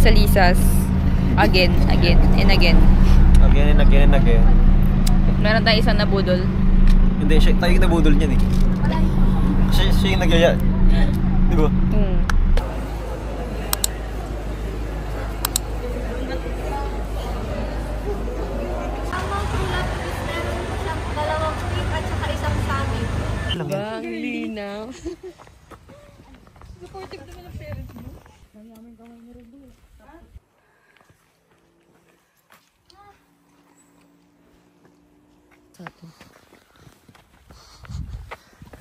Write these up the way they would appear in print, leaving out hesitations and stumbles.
sa Lisa's. Again and again. Again and again and again. Meron tayong isang nabudol. Hindi, siya, tayo yung nabudol niyan eh. Siya yung nagyaya. Di ba? Bang linaw. Supportive naman ang parents mo. Mayaman kamay mo rin doon.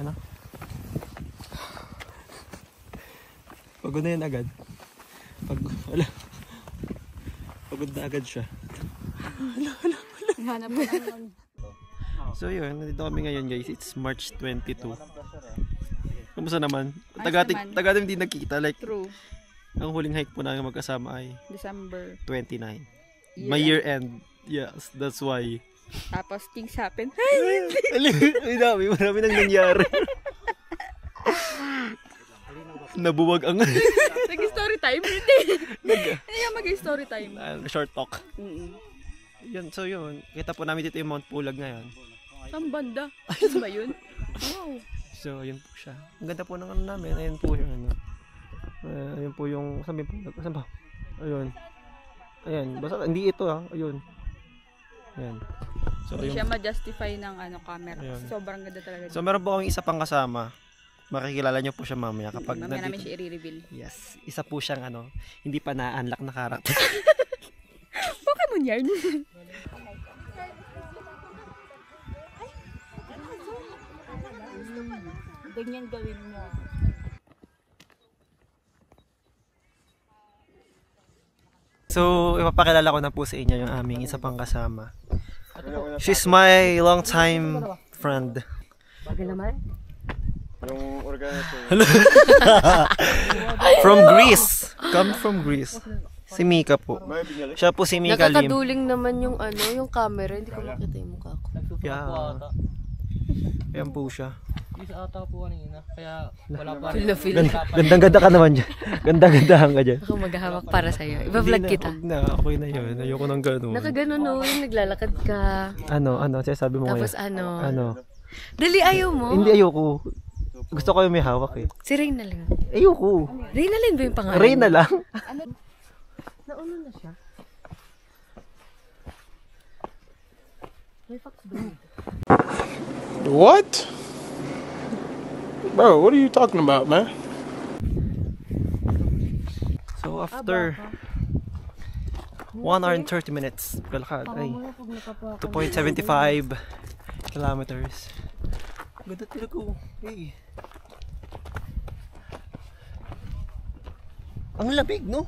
Ano? Pagod na yan agad. Pagod na agad siya. Hanap mo naman. So yun, nandito kami ngayon guys. It's March 22. Kamusta naman? Taga-team hindi nagkita. Like, True. ang huling hike po namin magkasama ay December 29. My year end. Yes, that's why. Tapos things happen. Marami nang nangyari. Nabuwag ang Nag-story time. Hindi nga mag-story time. short talk. Yan, so yun. Kita po namin dito yung Mount Pulag ngayon. Saan banda? Ano ba yun? Wow. So, yun po siya. Ang ganda po ng ano namin. Ayun po yung ano. Ayun po yung... Saan ba? Ayun. Ayan. Basta hindi ito ha. Ayun. Ayan. So, Hindi siya ma-justify ng camera. Ayun. Sobrang ganda talaga. So, meron po akong isa pang kasama. Makikilala nyo po siya mamaya kapag mamaya namin siya i-reveal. Yes. Isa po siyang hindi pa na-unlock na character. Pokemon yarn. Ganyan gawin mo. So, ipapakilala ko na po sa inyo yung aming isa pang kasama. She's my long-time friend. Bagay naman? Yung organizer. From Greece. Come from Greece. Si Mika po. Siya po si Mika Lim. Nakakaduling naman yung yung camera. Hindi ko makita yung mukha ko. Yeah. Yan po siya. Isa ata po kanina, kaya wala pa Feel na feel. Gandang-ganda ka naman dyan. Ganda-gandahan ka dyan. Ako maghahawak para sa'yo. Iba-vlog kita. Huwag na, okay na yun. Ayoko nang gano'n. Nakaganon yung naglalakad ka. Ano, sabi mo Tapos ngayon? Ano? Dali, ayaw mo? Hindi, ayoko. Gusto ko yung may hawak eh. Si Reyna lang. Ayoko. Reyna lang ba yung pangalan? Reyna lang? Nauna na siya. May fax doon. What? Bro, what are you talking about, man? So after 1 hour and 30 minutes kalakad ay 2.75 kilometers. Ganda talaga ko. Hey. Ang lamig, no?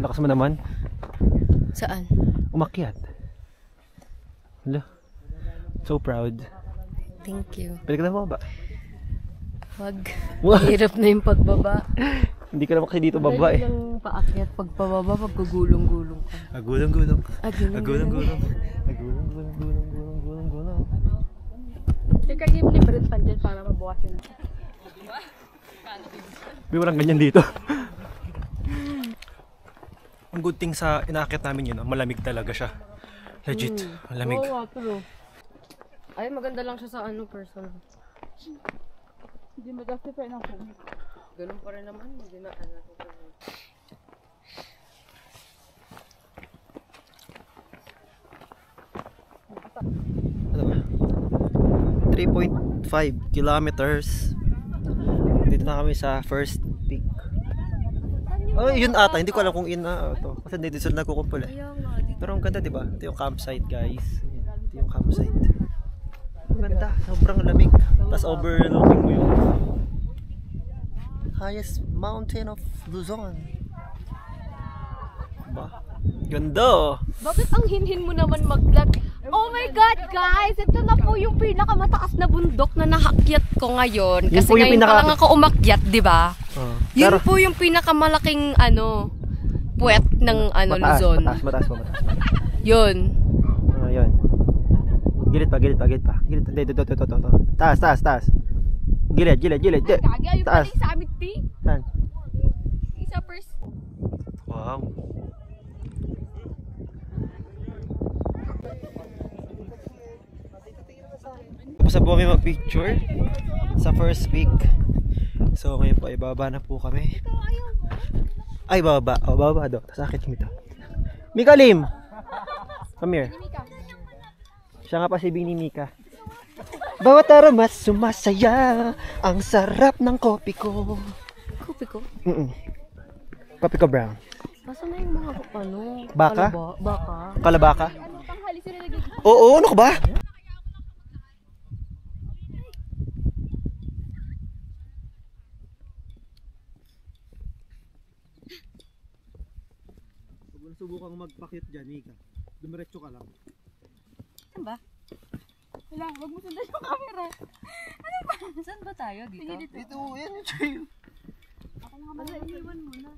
Lakas mo naman. Saan? Umakyat. Hala. So proud. Thank you. Pwede ka na ba? Wag. Wag. Hirap na yung pagbaba. Hindi ka naman kasi dito baba eh. Dahil lang paakyat. Pagpababa, pagkagulong-gulong ka. Agulong-gulong. Agulong-gulong. Agulong-gulong. Teka, game ni Brad pan dyan para mabawasan na. May walang ganyan dito. Ang good thing sa inaakit namin yun, malamig talaga siya. Legit, malamig. Oo, true. Ay, maganda lang siya sa personal. Hindi ma-justify ng phone. Ganun pa rin naman. Hindi na ano. Ano ba? 3.5 kilometers. Dito na kami sa first peak. Oh, yun ata. Hindi ko alam kung in na ito. Kasi dito sila nagkukumpul eh. Pero ang ganda, di ba? Ito yung campsite, guys. Ito yung campsite. Ang ganda. Sobrang lamig. Tapos overlooking mo yung highest mountain of Luzon. Diba? Ganda. Bakit ang hinhin mo naman mag-vlog? Oh my God, guys! Ito na po yung pinakamataas na bundok na nahakyat ko ngayon. Yun Kasi po yung ngayon pa lang ako umakyat, di ba? Yun po yung pinakamalaking puwet ng Luzon. Mataas. Yun. Yun. Gilid pa. Gilid. Dito. Taas. Gilid. Kagaya yung Taas. pala yung summit P. Saan? Isa first. Wow. Tapos na po kami mag-picture sa first peak. So ngayon po ay bababa na po kami. Ay bababa. O bababa daw. Tapos akit yung ito. Mika Lim! Come here. Siya nga pa si Bini Mika. Bawat araw mas sumasaya. Ang sarap ng kopi ko. Kopi ko? Kopi ko brown. Nasaan na yung mga Baka? Baka. Kalabaka? Tanghali sila nagiging. Oo, ano ka ba? Huwag mo subukang magpakit dyan, Mika. Dumiretso ka lang. Saan ba? Wala, wag mo sundan yung camera. Saan ba tayo dito? Ito, yan yung trail. Wala, iniwan mo na.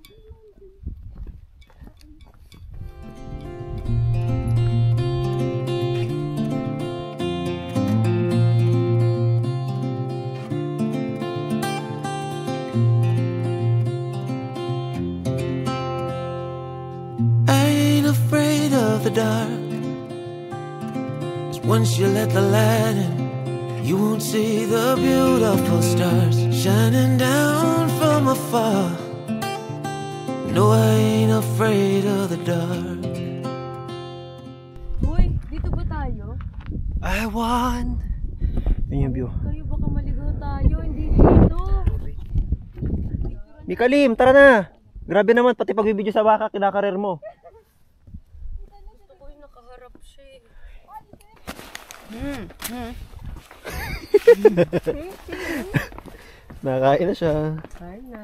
I ain't afraid of the dark. 'Cause once you let the light in, you won't see the beautiful stars shining down from afar. No, I ain't afraid of the dark. Uy, dito ba tayo? I won! Yan yung view. Kayo baka maligaw tayo, hindi dito. Mika Lim, tara na! Grabe naman, pati pagbibideo sa baka, kinakarer mo. Gusto ko yung nakaharap siya eh. Nakain na siya. Kain na.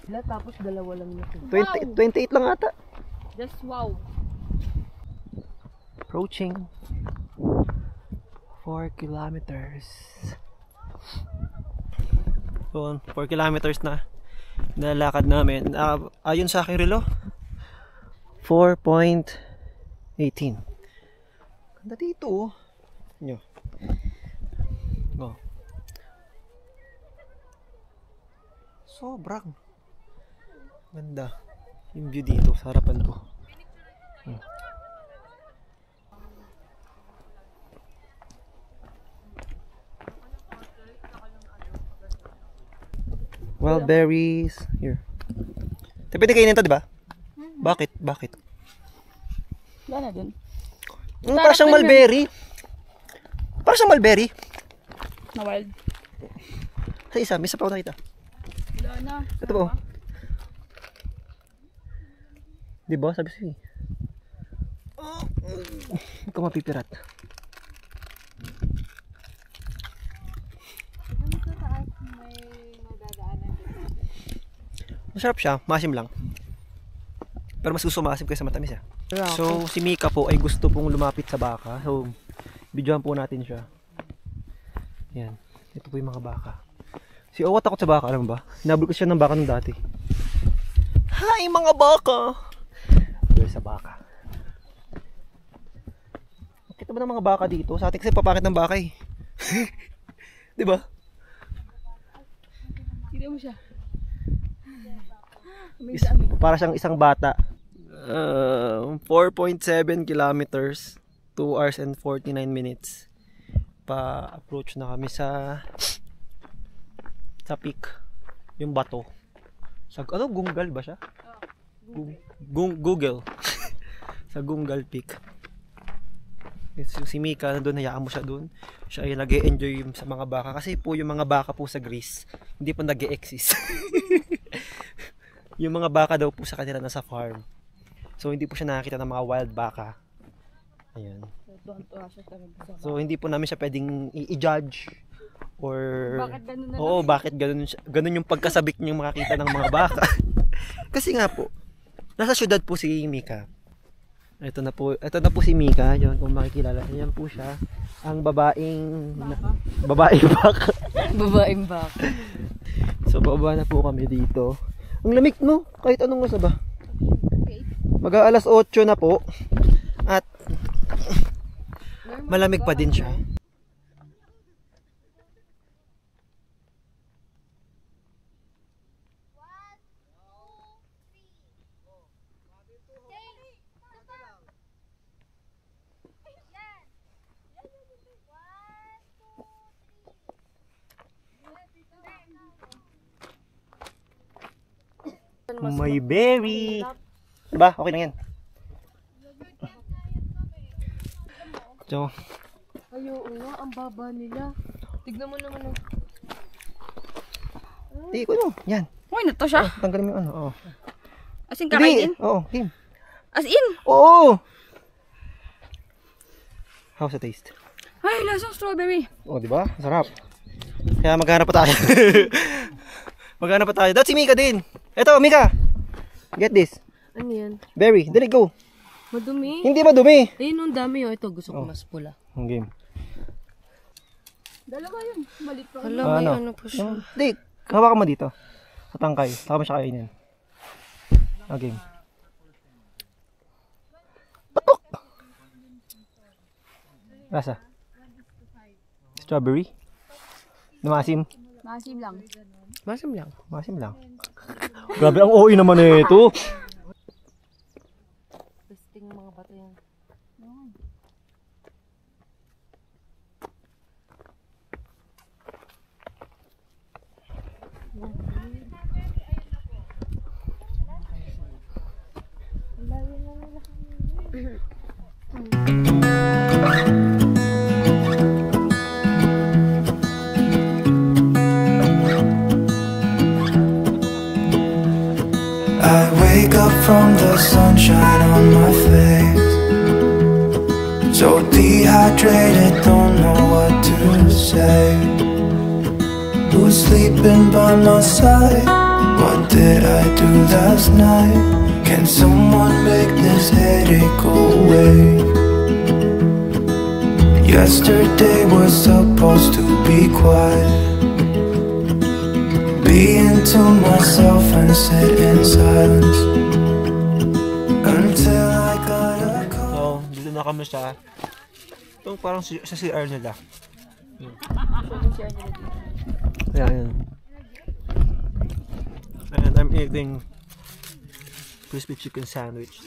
Wala, tapos dalawa lang nito. 28 lang ata. Just wow. Approaching 4 kilometers. So, 4 kilometers na nalakad namin. Ayon sa aking relo, 4.18. Ganda dito oh. Nyo. Oh. Sobrang ganda yung view dito sa harapan ko. Wild berries. Here. Pwede kainin to, di ba? Bakit? Wala na dun. Para siyang mulberry. Para siyang mulberry. Na wild. Sa isa, may isa pa ako nakita. Wala na. Ito po. Di ba? Sabi siya. Huwag ka mapipirat. Masarap siya, masim lang. Pero mas gusto masim kaysa matamis ah. So, si Mika po ay gusto pong lumapit sa baka. So, videohan po natin siya. Yan. Ito po yung mga baka. Si Owa takot sa baka, alam mo ba? Hinabol ko siya ng baka nung dati. Hi mga baka! Dito sa baka. Kita ba ng mga baka dito? Sa atin kasi papakit ng baka eh. Di ba? Tignan mo siya. Para siyang isang bata. 4.7 kilometers, 2 hours and 49 minutes. Pa-approach na kami sa peak. Yung bato. Sa ano, Gungal ba siya? Google. Sa Gungal Peak. Si Mika nandun, hayaan mo siya dun. Siya ay nag-e-enjoy sa mga baka. Kasi po yung mga baka po sa Greece, hindi po nag-e-exist. Yung mga baka daw po sa kanila nasa farm. So hindi po siya nakakita ng mga wild baka. Ayan. So hindi po namin siya pwedeng i-judge or Bakit ganun na oo, bakit ganun siya, ganun yung pagkasabik niyang makakita ng mga baka. Kasi nga po, nasa syudad po si Mika. Ito na po si Mika, yun kung makikilala. Ayan po siya, ang babaeng baka. Babaeng baka. So baba na po kami dito. Ang lamig no, kahit anong oras na ba? Mag-aalas 8 na po. At malamig pa din siya. May berry. Diba? Okay na yan. So, Ay, oo nga, ang baba nila. Tignan mo naman. di ko no. Yan. Uy, na to siya. Tanggalin mo yung ano. Oo. As in, kakainin? Oo, game. As in? Oo! How's the taste? Ay, lasang strawberry. Oh, di ba? Sarap. Kaya maghanap pa tayo. Maghanap pa tayo. That's si Mika din. Eto, Mika. Get this. Ano yan? Berry. Dali, go. Madumi. Hindi madumi. Ayun, ang dami oh. Ito, gusto ko mas pula. Ang game. Dalawa yun. Malit pa. Hala, may ano pa siya. Hindi, hawakan mo dito. Sa tangkay. Saka mo siya kainin. Ang game. Patok! Rasa? Strawberry? Maasim? Masim lang. Masim lang. Maasim lang. Grabe, ang OA naman ito. Testing mga bato yan. I wake up from the sunshine on my face, so dehydrated, don't know what to say. Who's sleeping by my side? What did I do last night? Can someone make this headache go away? Yesterday was supposed to be quiet. Be into myself and sit in silence until I got a call. So, dito na kami sa itong parang sa CR nila. Ayan. And I'm eating crispy chicken sandwich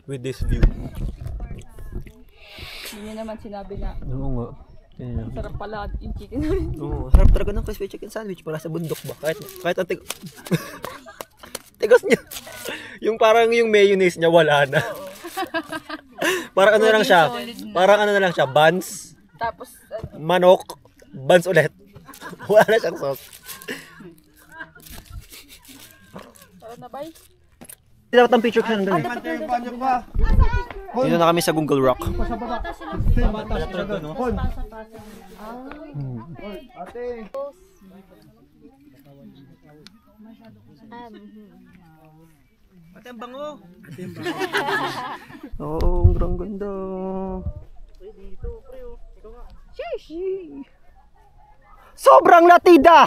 with this view. Hindi niya naman sinabi na Oo nga. Ayan. sarap pala yung chicken. Oo, sarap talaga ng crispy chicken sandwich para sa bundok ba? Kahit ang tigas niya. Yung parang yung mayonnaise niya wala na. Parang ano lang siya. Parang ano na lang siya, buns, Tapos, manok, buns ulit. Wala na siyang sauce. tara na bye. Dapat ang picture ka nandun. Dito na kami sa Google Rock. Ate, ang bango. Oo, ang ganda. Sobrang latida!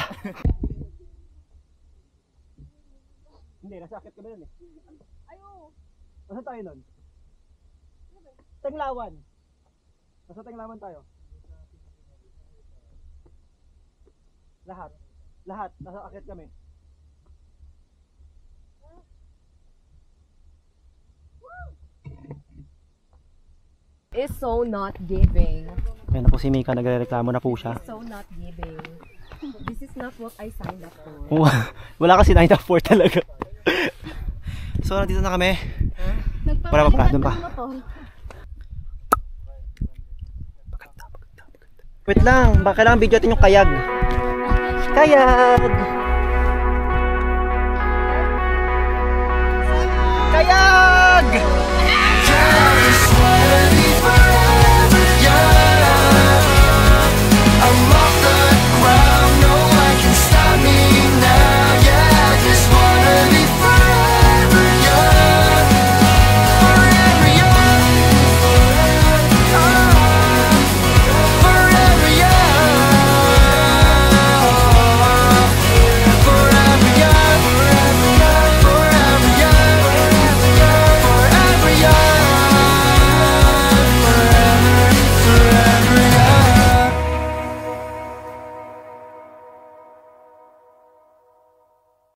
Hindi, nasakit ka ba nun eh? Nasaan tayo nun? Tenglawan. Nasa Tenglawan tayo. Lahat. Nasa akit kami. Is so not giving. Ayan na po si Mika, nagrereklamo na po siya. So not giving. This is not what I signed up for. Wala kasi 9 to 4 talaga. So, nandito na kami. Para pa, doon pa. Wait lang, baka kailangan video natin yung kayag. Kayag! Kayag!